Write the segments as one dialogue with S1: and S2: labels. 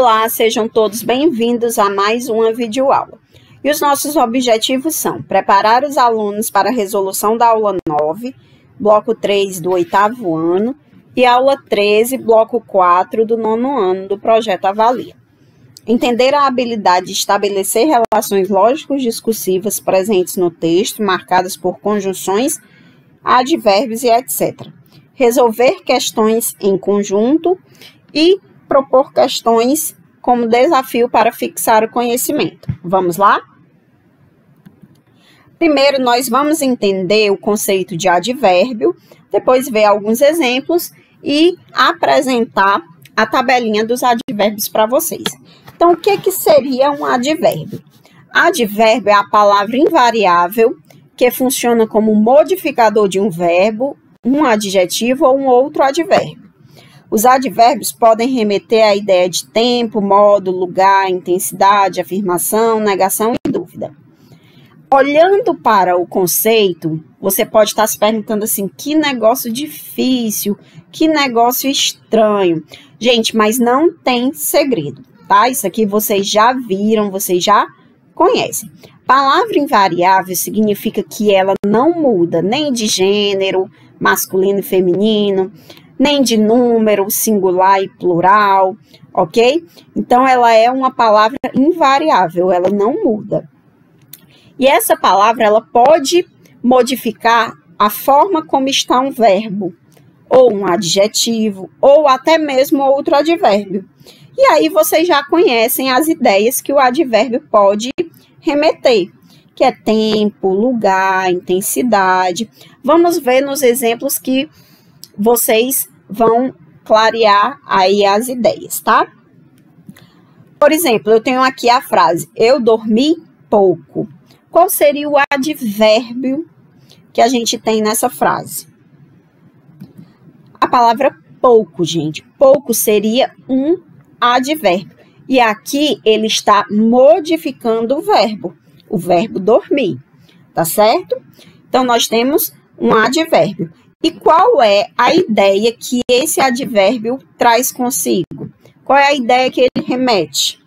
S1: Olá, sejam todos bem-vindos a mais uma videoaula. E os nossos objetivos são preparar os alunos para a resolução da aula 9, bloco 3 do 8º ano, e aula 13, bloco 4 do 9º ano do projeto Avalia. Entender a habilidade de estabelecer relações lógico-discursivas presentes no texto, marcadas por conjunções, advérbios e etc. Resolver questões em conjunto e propor questões como desafio para fixar o conhecimento. Vamos lá? Primeiro, nós vamos entender o conceito de advérbio, depois ver alguns exemplos e apresentar a tabelinha dos advérbios para vocês. Então, o que seria um advérbio? Advérbio é a palavra invariável que funciona como modificador de um verbo, um adjetivo ou um outro advérbio. Os advérbios podem remeter à ideia de tempo, modo, lugar, intensidade, afirmação, negação e dúvida. Olhando para o conceito, você pode estar se perguntando assim, que negócio difícil, que negócio estranho. Gente, mas não tem segredo, tá? Isso aqui vocês já viram, vocês já conhecem. Palavra invariável significa que ela não muda nem de gênero, masculino e feminino, nem de número, singular e plural, ok? Então, ela é uma palavra invariável, ela não muda. E essa palavra, ela pode modificar a forma como está um verbo, ou um adjetivo, ou até mesmo outro advérbio. E aí, vocês já conhecem as ideias que o advérbio pode remeter, que é tempo, lugar, intensidade. Vamos ver nos exemplos que vocês vão clarear aí as ideias, tá? Por exemplo, eu tenho aqui a frase, eu dormi pouco. Qual seria o advérbio que a gente tem nessa frase? A palavra pouco, gente. Pouco seria um advérbio. E aqui ele está modificando o verbo dormir, tá certo? Então, nós temos um advérbio. E qual é a ideia que esse advérbio traz consigo? Qual é a ideia que ele remete?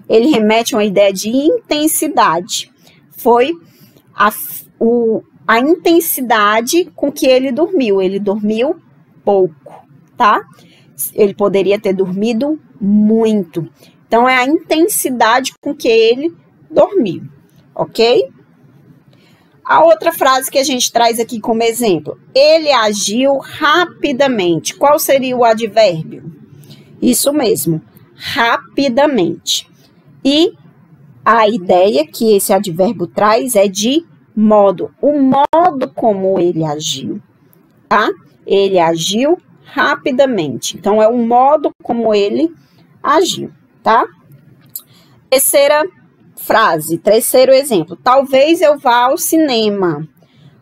S1: Ele remete a uma ideia de intensidade. Foi a intensidade com que ele dormiu. Ele dormiu pouco, tá? Ele poderia ter dormido muito. Então, é a intensidade com que ele dormiu, ok? A outra frase que a gente traz aqui como exemplo, ele agiu rapidamente. Qual seria o advérbio? Isso mesmo, rapidamente. E a ideia que esse advérbio traz é de modo, o modo como ele agiu, tá? Ele agiu rapidamente. Então, é o modo como ele agiu, tá? Terceira frase, terceiro exemplo. Talvez eu vá ao cinema.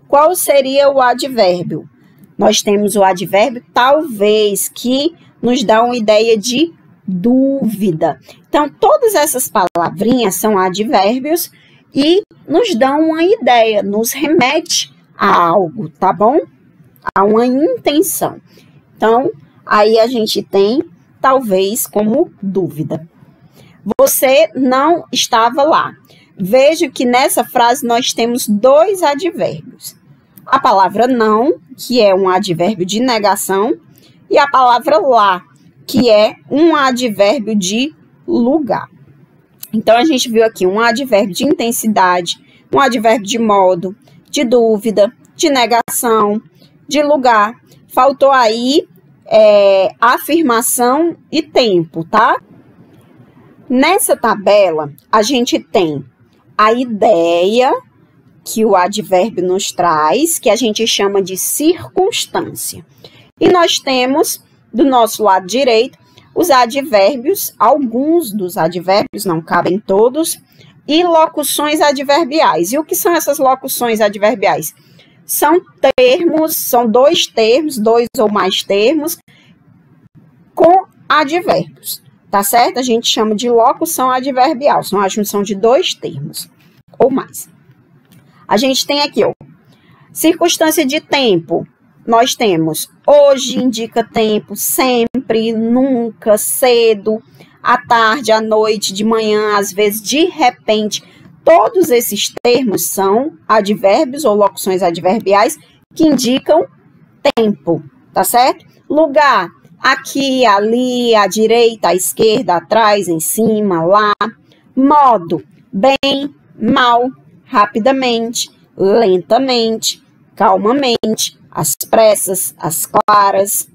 S1: Qual seria o advérbio? Nós temos o advérbio talvez, que nos dá uma ideia de dúvida. Então, todas essas palavrinhas são advérbios e nos dão uma ideia, nos remete a algo, tá bom? A uma intenção. Então, aí a gente tem talvez como dúvida. Você não estava lá. Veja que nessa frase nós temos dois advérbios. A palavra não, que é um advérbio de negação, e a palavra lá, que é um advérbio de lugar. Então, a gente viu aqui um advérbio de intensidade, um advérbio de modo, de dúvida, de negação, de lugar. Faltou aí afirmação e tempo, tá? Nessa tabela, a gente tem a ideia que o advérbio nos traz, que a gente chama de circunstância. E nós temos, do nosso lado direito, os advérbios, alguns dos advérbios, não cabem todos, e locuções adverbiais. E o que são essas locuções adverbiais? São termos, são dois termos, dois ou mais termos, com advérbios. Tá certo? A gente chama de locução adverbial. São a junção de dois termos ou mais. A gente tem aqui, ó, circunstância de tempo. Nós temos hoje indica tempo, sempre, nunca, cedo. à tarde, à noite, de manhã, às vezes, de repente. Todos esses termos são advérbios ou locuções adverbiais que indicam tempo, tá certo? Lugar, aqui, ali, à direita, à esquerda, atrás, em cima, lá. Modo, bem, mal, rapidamente, lentamente, calmamente, às pressas, às claras.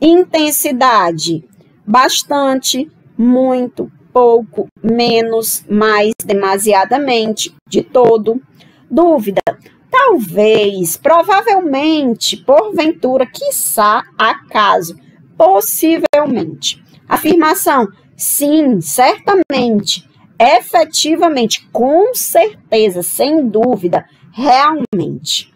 S1: Intensidade, bastante, muito, pouco, menos, mais, demasiadamente, de todo. Dúvida, talvez, provavelmente, porventura, quiçá, acaso, possivelmente. Afirmação, sim, certamente, efetivamente, com certeza, sem dúvida, realmente.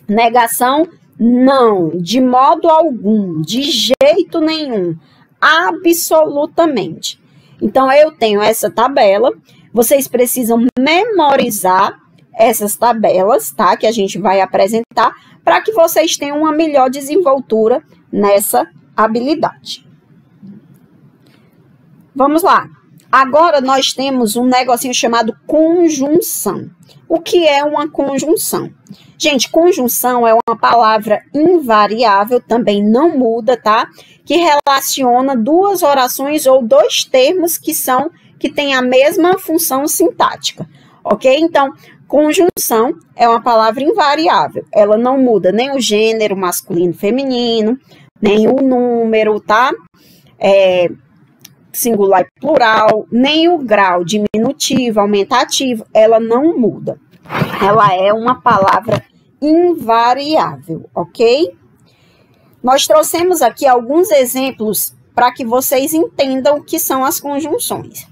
S1: Negação, não, de modo algum, de jeito nenhum, absolutamente. Então, eu tenho essa tabela, vocês precisam memorizar essas tabelas, tá? Que a gente vai apresentar, para que vocês tenham uma melhor desenvoltura nessa habilidade. Vamos lá. Agora, nós temos um negocinho chamado conjunção. O que é uma conjunção? Gente, conjunção é uma palavra invariável, também não muda, tá? Que relaciona duas orações ou dois termos que têm a mesma função sintática, ok? Então, conjunção é uma palavra invariável. Ela não muda nem o gênero masculino, feminino, nem o número, tá? Singular e plural, nem o grau diminutivo, aumentativo, ela não muda. Ela é uma palavra invariável, ok? Nós trouxemos aqui alguns exemplos para que vocês entendam o que são as conjunções.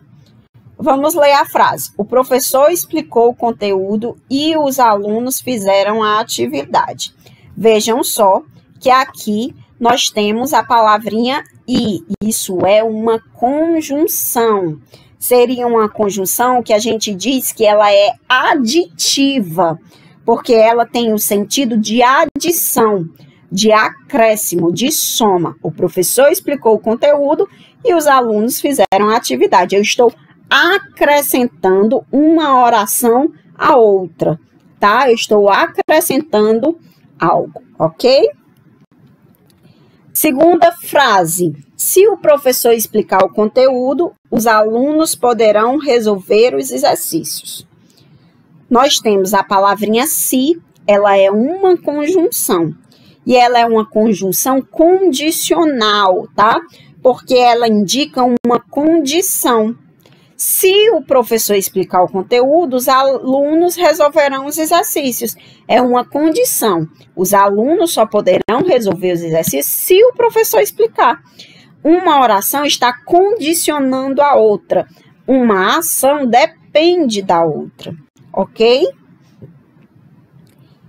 S1: Vamos ler a frase. O professor explicou o conteúdo e os alunos fizeram a atividade. Vejam só que aqui nós temos a palavrinha e. Isso é uma conjunção. Seria uma conjunção que a gente diz que ela é aditiva, porque ela tem o sentido de adição, de acréscimo, de soma. O professor explicou o conteúdo e os alunos fizeram a atividade. Eu estou acrescentando uma oração à outra, tá? Eu estou acrescentando algo, ok? Segunda frase. Se o professor explicar o conteúdo, os alunos poderão resolver os exercícios. Nós temos a palavrinha se, ela é uma conjunção. E ela é uma conjunção condicional, tá? Porque ela indica uma condição. Se o professor explicar o conteúdo, os alunos resolverão os exercícios. É uma condição. Os alunos só poderão resolver os exercícios se o professor explicar. Uma oração está condicionando a outra. Uma ação depende da outra, ok?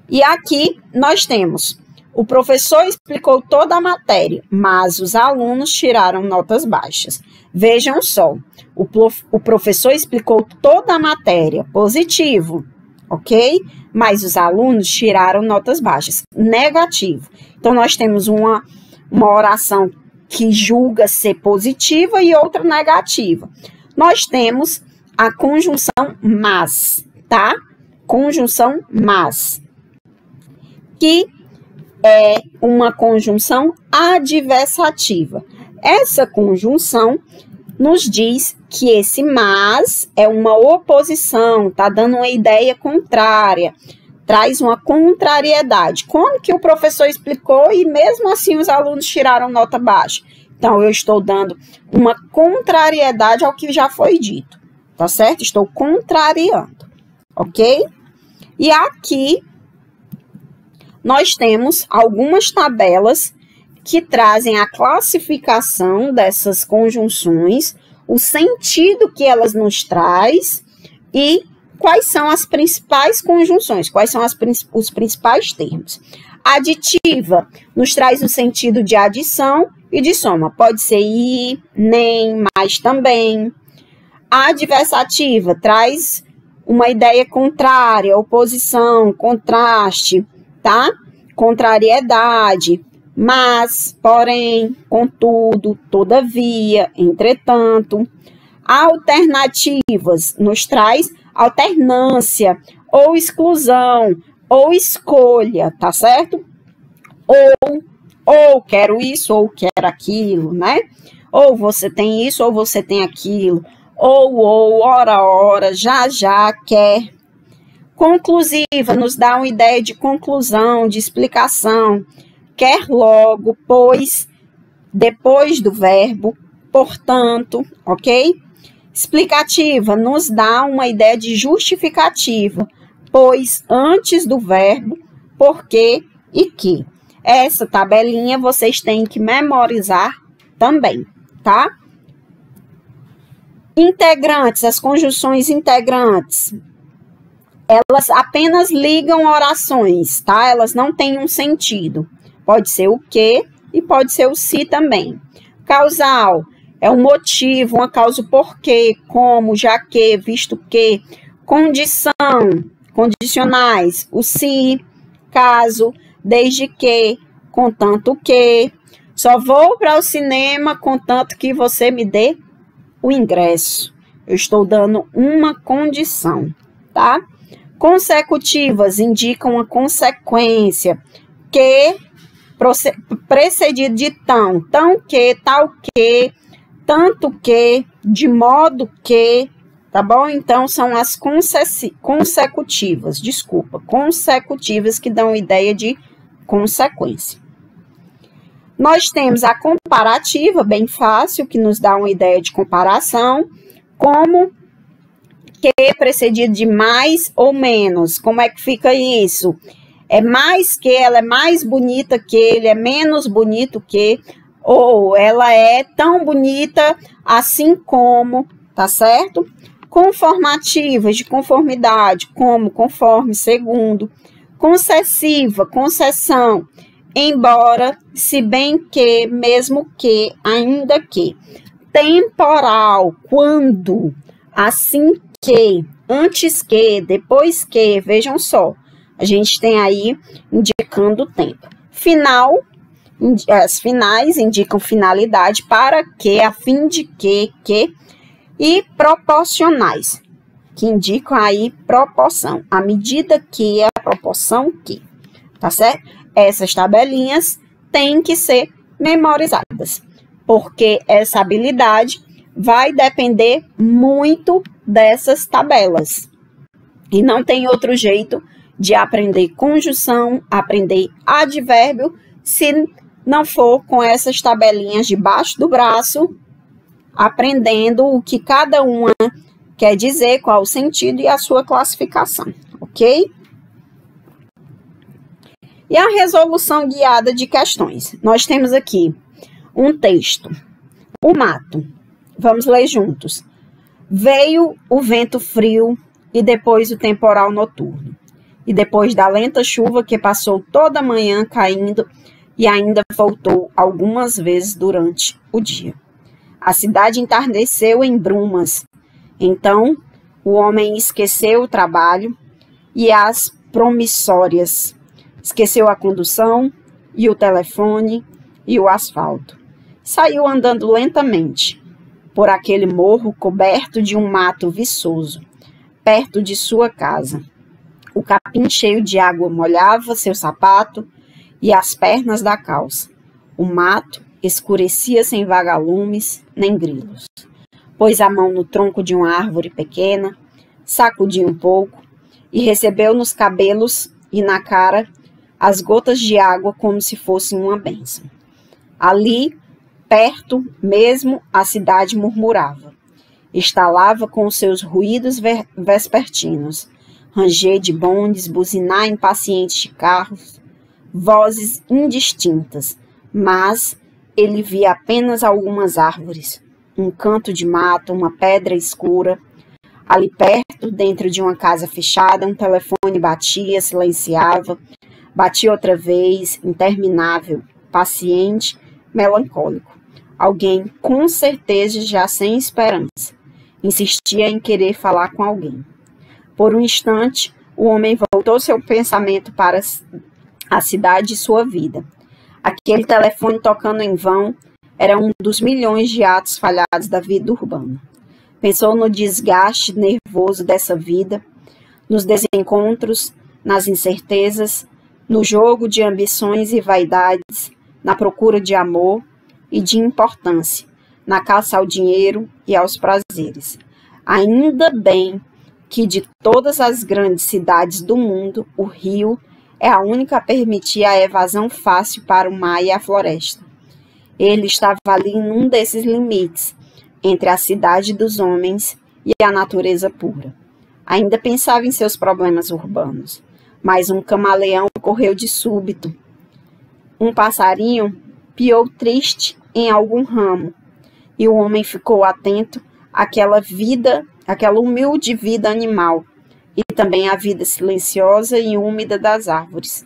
S1: E aqui nós temos: o professor explicou toda a matéria, mas os alunos tiraram notas baixas. Vejam só, o professor explicou toda a matéria, positivo, ok? Mas os alunos tiraram notas baixas, negativo. Então, nós temos uma oração que julga ser positiva e outra negativa. Nós temos a conjunção mas, tá? Conjunção mas, que é uma conjunção adversativa. Essa conjunção nos diz que esse mas é uma oposição, tá dando uma ideia contrária, traz uma contrariedade. Como que o professor explicou e mesmo assim os alunos tiraram nota baixa? Então, eu estou dando uma contrariedade ao que já foi dito, tá certo? Estou contrariando, ok? E aqui nós temos algumas tabelas que trazem a classificação dessas conjunções, o sentido que elas nos traz e quais são as principais conjunções, quais são os principais termos. Aditiva nos traz o sentido de adição e de soma. Pode ser e, nem, mas também. Adversativa traz uma ideia contrária, oposição, contraste, tá? Contrariedade. mas, porém, contudo, todavia, entretanto. Alternativas nos traz alternância, ou exclusão, ou escolha, tá certo? Ou quero isso, ou quero aquilo, né? Ou você tem isso, ou você tem aquilo. Ou, ora, já, quer. Conclusiva nos dá uma ideia de conclusão, de explicação. Quer logo, pois, depois do verbo, portanto, ok? Explicativa nos dá uma ideia de justificativa, pois antes do verbo, porque e que. Essa tabelinha vocês têm que memorizar também, tá? Integrantes, as conjunções integrantes, elas apenas ligam orações, tá? Elas não têm um sentido. Pode ser o que e pode ser o se também. Causal é um motivo, uma causa, o porquê, como, já que, visto que. Condição, condicionais, o se, caso, desde que, contanto que. Só vou para o cinema contanto que você me dê o ingresso. Eu estou dando uma condição, tá? Consecutivas indicam uma consequência, que, precedido de tão que, tal que, tanto que, de modo que, tá bom? Então, são as consecutivas, consecutivas que dão ideia de consequência. Nós temos a comparativa, bem fácil, que nos dá uma ideia de comparação, como que precedido de mais ou menos. Como é que fica isso? É mais que, ela é mais bonita que, ele é menos bonito que, ou ela é tão bonita assim como, tá certo? Conformativas, de conformidade, como, conforme, segundo. Concessiva, concessão, embora, se bem que, mesmo que, ainda que. Temporal, quando, assim que, antes que, depois que, vejam só, a gente tem aí indicando o tempo. Final, as finais indicam finalidade, para que, a fim de que, e proporcionais, que indicam aí proporção, à medida que é a proporção que, tá certo? Essas tabelinhas têm que ser memorizadas, porque essa habilidade vai depender muito dessas tabelas. E não tem outro jeito de aprender conjunção, aprender advérbio, se não for com essas tabelinhas debaixo do braço, aprendendo o que cada uma quer dizer, qual o sentido e a sua classificação, ok? E a resolução guiada de questões. Nós temos aqui um texto. O mato. Vamos ler juntos. Veio o vento frio e depois o temporal noturno. E depois da lenta chuva que passou toda a manhã caindo e ainda voltou algumas vezes durante o dia. A cidade entardeceu em brumas. Então, o homem esqueceu o trabalho e as promissórias. Esqueceu a condução e o telefone e o asfalto. Saiu andando lentamente por aquele morro coberto de um mato viçoso, perto de sua casa. O capim cheio de água molhava seu sapato e as pernas da calça. O mato escurecia sem vagalumes nem grilos. Pôs a mão no tronco de uma árvore pequena, sacudiu um pouco e recebeu nos cabelos e na cara as gotas de água como se fossem uma bênção. Ali, perto mesmo, a cidade murmurava. Estalava com os seus ruídos vespertinos, ranger de bondes, buzinar impacientes de carros, vozes indistintas, mas ele via apenas algumas árvores, um canto de mato, uma pedra escura. Ali perto, dentro de uma casa fechada, um telefone batia, silenciava, batia outra vez, interminável, paciente, melancólico. Alguém, com certeza, já sem esperança, insistia em querer falar com alguém. Por um instante, o homem voltou seu pensamento para a cidade e sua vida. Aquele telefone tocando em vão era um dos milhões de atos falhados da vida urbana. Pensou no desgaste nervoso dessa vida, nos desencontros, nas incertezas, no jogo de ambições e vaidades, na procura de amor e de importância, na caça ao dinheiro e aos prazeres. Ainda bem que de todas as grandes cidades do mundo, o Rio é a única a permitir a evasão fácil para o mar e a floresta. Ele estava ali em um desses limites, entre a cidade dos homens e a natureza pura. Ainda pensava em seus problemas urbanos, mas um camaleão correu de súbito. Um passarinho piou triste em algum ramo, e o homem ficou atento àquela humilde vida animal, e também à vida silenciosa e úmida das árvores.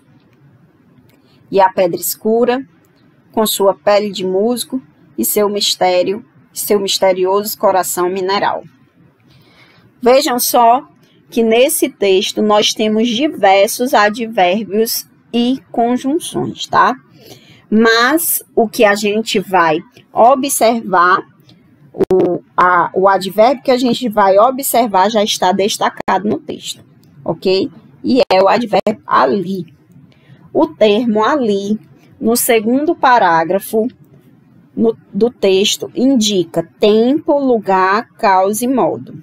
S1: E a pedra escura, com sua pele de musgo e seu misterioso coração mineral. Vejam só que nesse texto nós temos diversos advérbios e conjunções, tá? Mas o que a gente vai observar, o advérbio que a gente vai observar já está destacado no texto, ok? E é o advérbio ali. O termo ali, no segundo parágrafo do texto, indica tempo, lugar, causa e modo.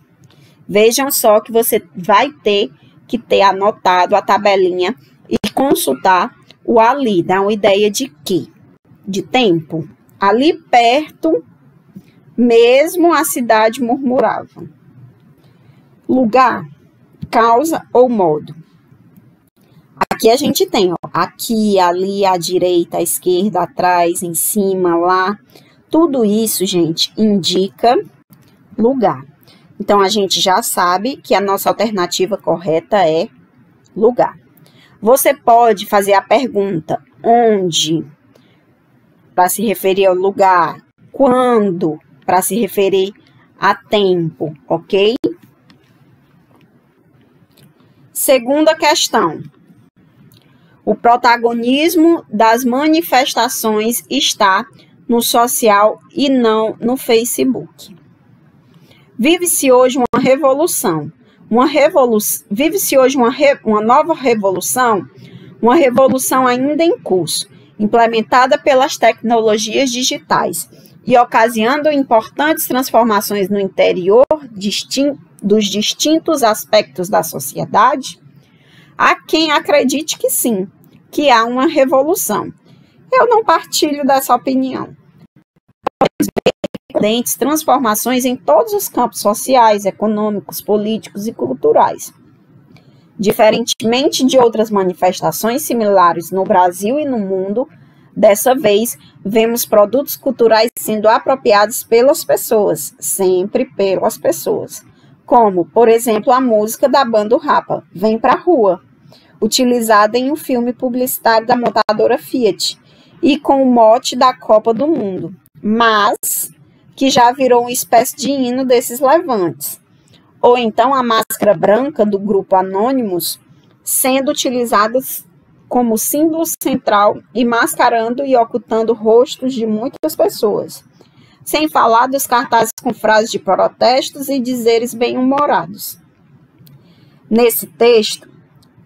S1: Vejam só que você vai ter que ter anotado a tabelinha e consultar o ali. Dá uma ideia de quê? De tempo. Ali perto, mesmo a cidade murmurava. Lugar, causa ou modo. Aqui a gente tem, ó, aqui, ali, à direita, à esquerda, atrás, em cima, lá. Tudo isso, gente, indica lugar. Então, a gente já sabe que a nossa alternativa correta é lugar. Você pode fazer a pergunta onde, para se referir ao lugar, quando, para se referir a tempo, ok? Segunda questão. O protagonismo das manifestações está no social e não no Facebook. Vive-se hoje uma revolução. Vive-se hoje uma nova revolução, uma revolução ainda em curso, implementada pelas tecnologias digitais e ocasionando importantes transformações no interior dos distintos aspectos da sociedade. Há quem acredite que sim, que há uma revolução. Eu não partilho dessa opinião. Transformações em todos os campos sociais, econômicos, políticos e culturais. Diferentemente de outras manifestações similares no Brasil e no mundo, dessa vez vemos produtos culturais sendo apropriados pelas pessoas, sempre pelas pessoas. Como, por exemplo, a música da banda Rapa, Vem Pra Rua, utilizada em um filme publicitário da montadora Fiat, e com o mote da Copa do Mundo, mas que já virou uma espécie de hino desses levantes. Ou então a máscara branca do grupo Anonymous, sendo utilizadas como símbolo central e mascarando e ocultando rostos de muitas pessoas. Sem falar dos cartazes com frases de protestos e dizeres bem-humorados. Nesse texto,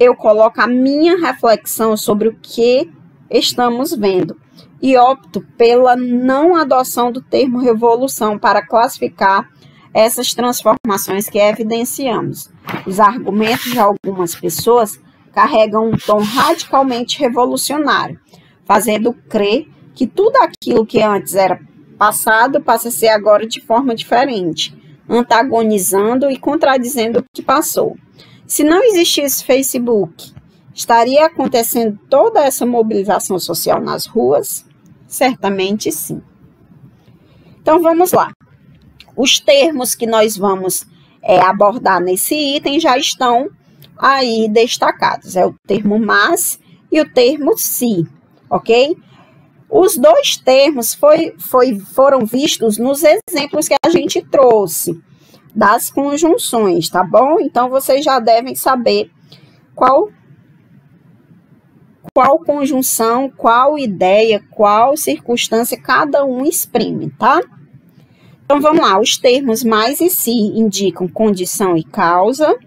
S1: eu coloco a minha reflexão sobre o que estamos vendo e opto pela não adoção do termo revolução para classificar essas transformações que evidenciamos. Os argumentos de algumas pessoas carregam um tom radicalmente revolucionário, fazendo crer que tudo aquilo que antes era passado passa a ser agora de forma diferente, antagonizando e contradizendo o que passou. Se não existisse Facebook, estaria acontecendo toda essa mobilização social nas ruas? Certamente sim. Então vamos lá. Os termos que nós vamos abordar nesse item já estão aí destacados. É o termo mas e o termo se, ok? Os dois termos foram vistos nos exemplos que a gente trouxe das conjunções, tá bom? Então, vocês já devem saber qual qual conjunção, qual ideia, qual circunstância cada um exprime, tá? Então, vamos lá. Os termos mais e se indicam condição e causa,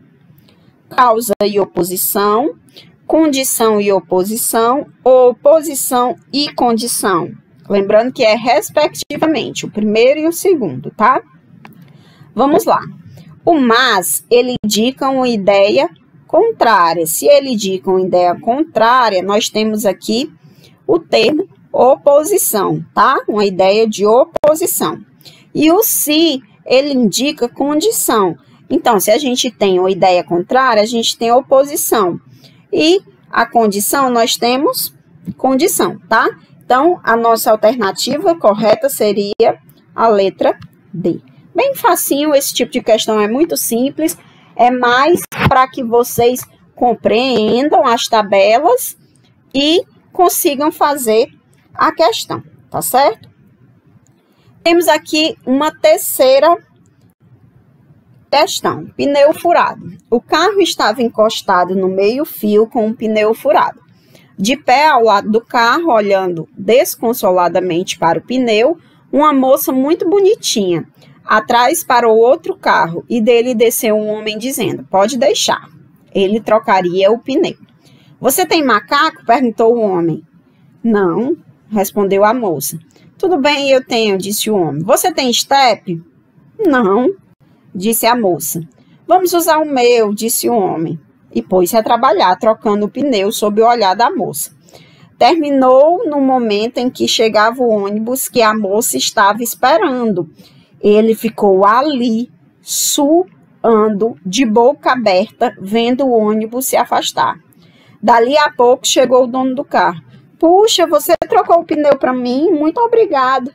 S1: causa e oposição, condição e oposição, oposição e condição. Lembrando que é respectivamente o primeiro e o segundo, tá? Vamos lá. O mas, ele indica uma ideia contrária. Se ele indica uma ideia contrária, nós temos aqui o termo oposição, tá? Uma ideia de oposição. E o se, ele indica condição. Então, se a gente tem uma ideia contrária, a gente tem oposição. E a condição, nós temos condição, tá? Então, a nossa alternativa correta seria a letra D. Bem facinho, esse tipo de questão é muito simples. É mais para que vocês compreendam as tabelas e consigam fazer a questão, tá certo? Temos aqui uma terceira questão, pneu furado. O carro estava encostado no meio-fio com um pneu furado. De pé ao lado do carro, olhando desconsoladamente para o pneu, uma moça muito bonitinha. Atrás parou outro carro e dele desceu um homem dizendo, pode deixar. Ele trocaria o pneu. Você tem macaco? Perguntou o homem. Não, respondeu a moça. Tudo bem, eu tenho, disse o homem. Você tem estepe? Não, disse a moça. Vamos usar o meu, disse o homem. E pôs-se a trabalhar, trocando o pneu sob o olhar da moça. Terminou no momento em que chegava o ônibus que a moça estava esperando. Ele ficou ali, suando, de boca aberta, vendo o ônibus se afastar. Dali a pouco chegou o dono do carro. Puxa, você trocou o pneu para mim? Muito obrigado.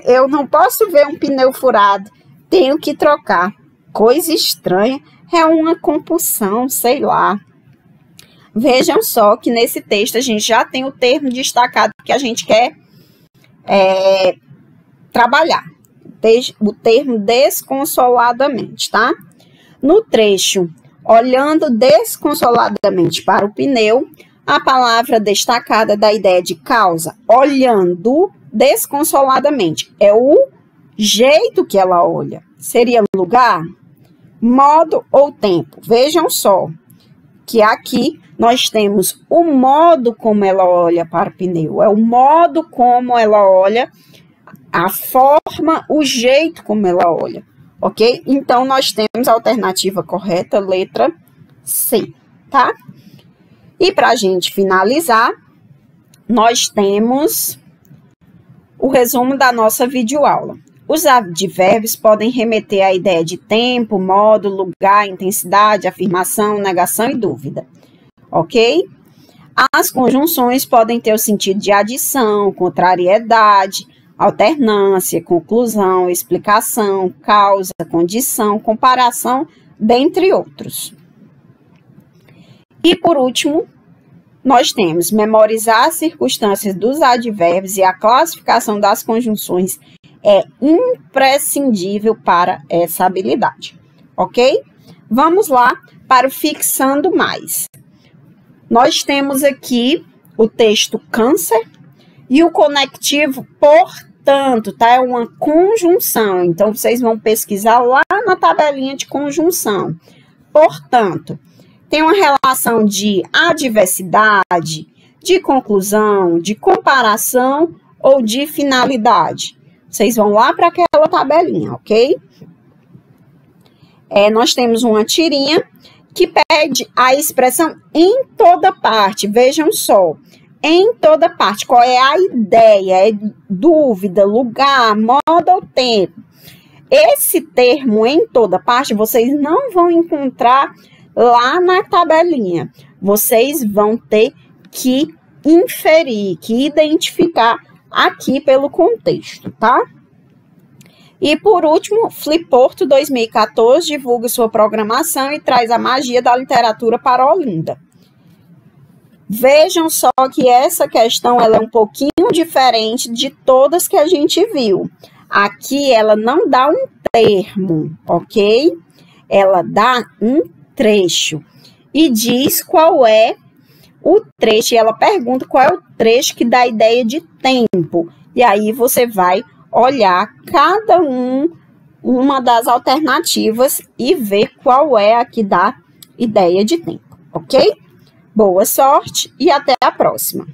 S1: Eu não posso ver um pneu furado. Tenho que trocar. Coisa estranha. É uma compulsão, sei lá. Vejam só que nesse texto a gente já tem o termo destacado que a gente quer trabalhar. O termo desconsoladamente, tá? No trecho, olhando desconsoladamente para o pneu, a palavra destacada da ideia de causa, olhando desconsoladamente, é o jeito que ela olha. Seria lugar, modo ou tempo. Vejam só que aqui nós temos o modo como ela olha para o pneu. É o modo como ela olha, a forma, o jeito como ela olha. Ok? Então, nós temos a alternativa correta, letra C, tá? E para a gente finalizar, nós temos o resumo da nossa videoaula. Os advérbios podem remeter à ideia de tempo, modo, lugar, intensidade, afirmação, negação e dúvida. Ok? As conjunções podem ter o sentido de adição, contrariedade, alternância, conclusão, explicação, causa, condição, comparação, dentre outros. E, por último, nós temos memorizar as circunstâncias dos advérbios e a classificação das conjunções é imprescindível para essa habilidade, ok? Vamos lá para o fixando mais. Nós temos aqui o texto câncer e o conectivo portanto, tá? É uma conjunção, então vocês vão pesquisar lá na tabelinha de conjunção. Portanto, tem uma relação de adversidade, de conclusão, de comparação ou de finalidade. Vocês vão lá para aquela tabelinha, ok? Nós temos uma tirinha que pede a expressão em toda parte. Vejam só, em toda parte. Qual é a ideia? É dúvida, lugar, modo ou tempo. Esse termo em toda parte vocês não vão encontrar lá na tabelinha. Vocês vão ter que inferir, que identificar aqui pelo contexto, tá? E por último, Fliporto 2014 divulga sua programação e traz a magia da literatura para Olinda. Vejam só que essa questão ela é um pouquinho diferente de todas que a gente viu. Aqui ela não dá um termo, ok? Ela dá um trecho e diz qual é o trecho, e ela pergunta qual é o trecho que dá a ideia de tempo. E aí você vai olhar cada uma das alternativas e ver qual é a que dá ideia de tempo, ok? Boa sorte e até a próxima!